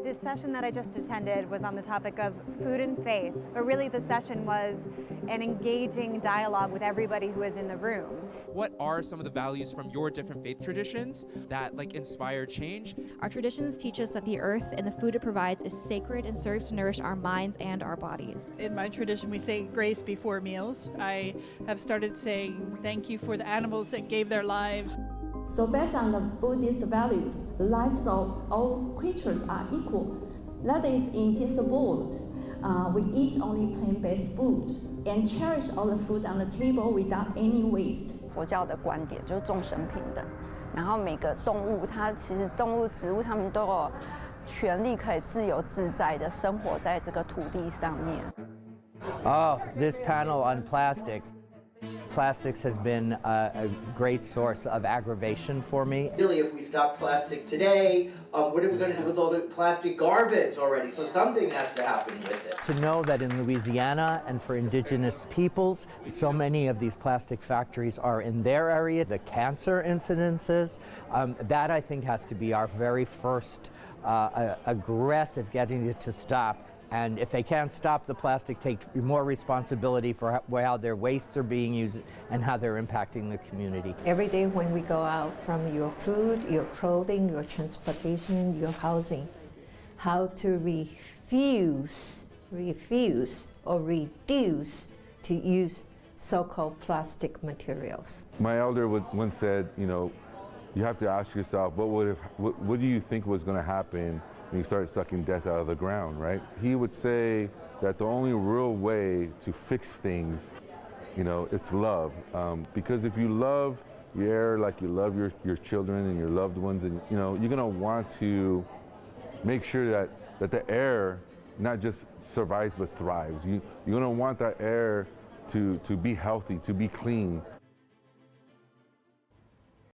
This session that I just attended was on the topic of food and faith, but really the session was an engaging dialogue with everybody who was in the room. What are some of the values from your different faith traditions that inspire change? Our traditions teach us that the earth and the food it provides is sacred and serves to nourish our minds and our bodies. In my tradition, we say grace before meals. I have started saying thank you for the animals that gave their lives. So based on the Buddhist values, the lives of all creatures are equal. That is, in this world, we eat only plant-based food and cherish all the food on the table without any waste. 佛教的观点就是众生平等，然后每个动物，它其实动物、植物，它们都有权利可以自由自在地生活在这个土地上面。Oh, this panel on plastics. Plastics has been a great source of aggravation for me. Really, if we stop plastic today, what are we going to do with all the plastic garbage already? So something has to happen with it. To know that in Louisiana and for indigenous peoples, so many of these plastic factories are in their area, the cancer incidences, that I think has to be our very first aggressive getting it to stop. And if they can't stop the plastic, take more responsibility for how their wastes are being used and how they're impacting the community. Every day when we go out, from your food, your clothing, your transportation, your housing, how to refuse or reduce to use so-called plastic materials. My elder once said, you have to ask yourself, what do you think was going to happen when you start sucking death out of the ground, right? He would say that the only real way to fix things, it's love. Because if you love the air like you love your children and your loved ones, and you're gonna want to make sure that the air not just survives but thrives. You're gonna want that air to be healthy, to be clean.